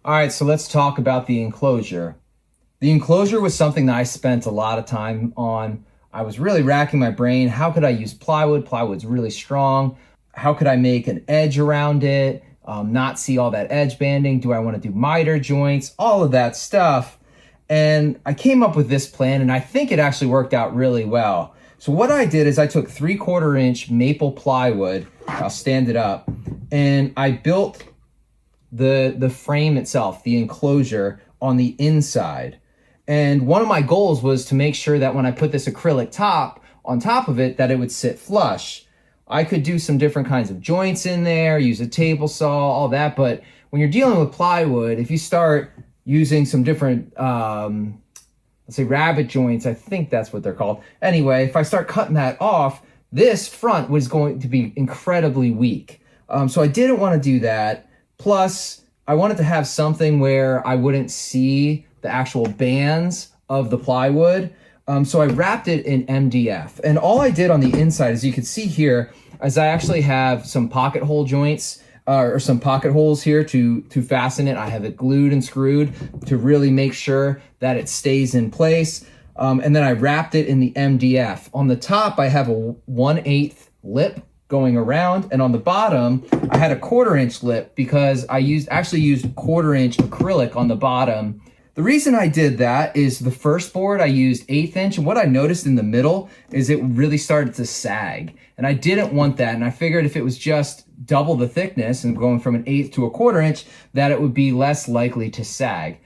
All right, so let's talk about the enclosure. The enclosure was something that I spent a lot of time on. I was really racking my brain. How could I use plywood? Plywood's really strong. How could I make an edge around it? Not see all that edge banding? Do I want to do miter joints? All of that stuff. And I came up with this plan, and I think it actually worked out really well. So what I did is I took 3/4 inch maple plywood. I'll stand it up, and I built the frame itself, the enclosure on the inside. And one of my goals was to make sure that when I put this acrylic top on top of it, that it would sit flush. I could do some different kinds of joints in there, use a table saw, all that. But when you're dealing with plywood, if you start using some different, let's say rabbet joints, I think that's what they're called. Anyway, if I start cutting that off, this front was going to be incredibly weak. So I didn't want to do that. Plus, I wanted to have something where I wouldn't see the actual bands of the plywood. So I wrapped it in MDF. And all I did on the inside, as you can see here, is I actually have some pocket hole joints or some pocket holes here to fasten it. I have it glued and screwed to really make sure that it stays in place. And then I wrapped it in the MDF. On the top, I have a 1/8 lip going around, and on the bottom I had a 1/4 inch lip because I actually used 1/4 inch acrylic on the bottom. The reason I did that is the first board I used 1/8 inch, and what I noticed in the middle is it really started to sag, and I didn't want that. And I figured if it was just double the thickness and going from an 1/8 to a 1/4 inch, that it would be less likely to sag.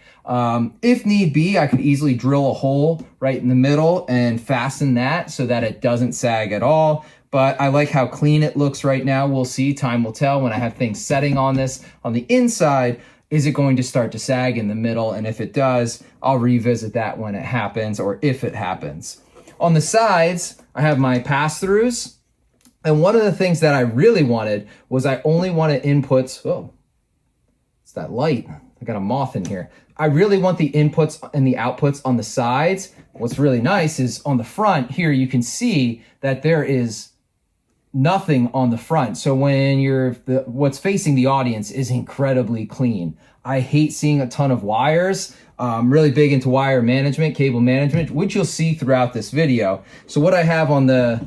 If need be, I could easily drill a hole right in the middle and fasten that so that it doesn't sag at all. But I like how clean it looks right now. We'll see, time will tell when I have things setting on this. On the inside, is it going to start to sag in the middle? And if it does, I'll revisit that when it happens, or if it happens. On the sides, I have my pass-throughs. And one of the things that I really wanted was I only wanted inputs. Oh, it's that light. I got a moth in here. I really want the inputs and the outputs on the sides. What's really nice is on the front here, you can see that there is nothing on the front. So when what's facing the audience is incredibly clean. I hate seeing a ton of wires. I'm really big into wire management, cable management, which you'll see throughout this video. So what I have on the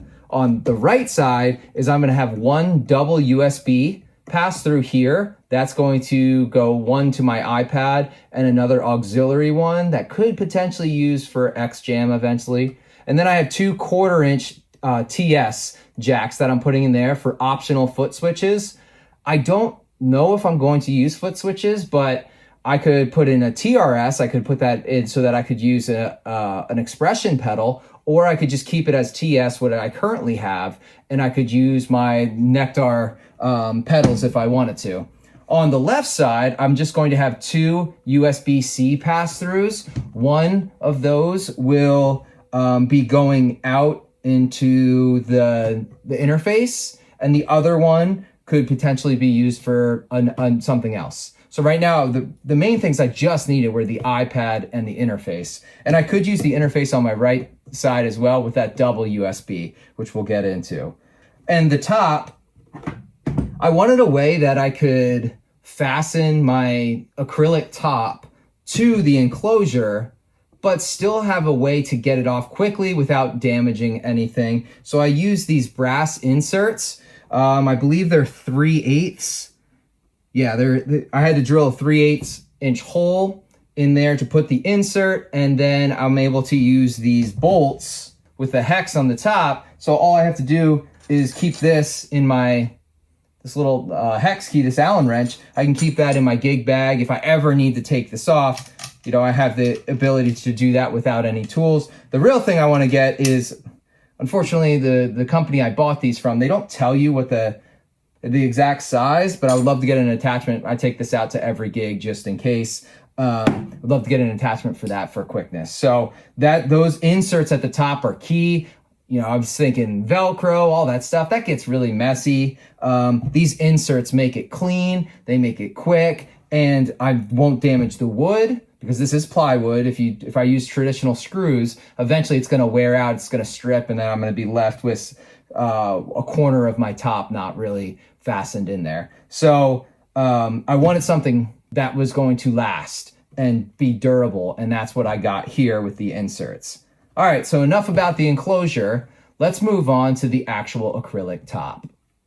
right side is I'm gonna have one double USB pass through here. That's going to go one to my iPad and another auxiliary one that could potentially use for XJam eventually. And then I have two 1/4 inch TS jacks that I'm putting in there for optional foot switches. I don't know if I'm going to use foot switches, but I could put in a TRS. I could put that in so that I could use an expression pedal, or I could just keep it as TS, what I currently have, and I could use my Nectar pedals if I wanted to. On the left side, I'm just going to have two USB-C pass-throughs. One of those will be going out into the interface, and the other one could potentially be used for something else. So right now, the main things I just needed were the iPad and the interface. And I could use the interface on my right side as well with that double USB, which we'll get into. And the top, I wanted a way that I could fasten my acrylic top to the enclosure, but still have a way to get it off quickly without damaging anything. So I use these brass inserts. I believe they're 3/8. Yeah, I had to drill a 3/8 inch hole in there to put the insert, and then I'm able to use these bolts with the hex on the top. So all I have to do is keep this in this little hex key, this Allen wrench. I can keep that in my gig bag. If I ever need to take this off, you know, I have the ability to do that without any tools. The real thing I want to get is, unfortunately, the company I bought these from, they don't tell you what the exact size, but I would love to get an attachment. I take this out to every gig just in case. I'd love to get an attachment for that for quickness. So those inserts at the top are key. You know, I was thinking Velcro, all that stuff, that gets really messy. These inserts make it clean, they make it quick, and I won't damage the wood because this is plywood. If I use traditional screws, eventually it's gonna wear out, it's gonna strip, and then I'm gonna be left with a corner of my top not really fastened in there. So I wanted something that was going to last and be durable. And that's what I got here with the inserts. All right, so enough about the enclosure. Let's move on to the actual acrylic top.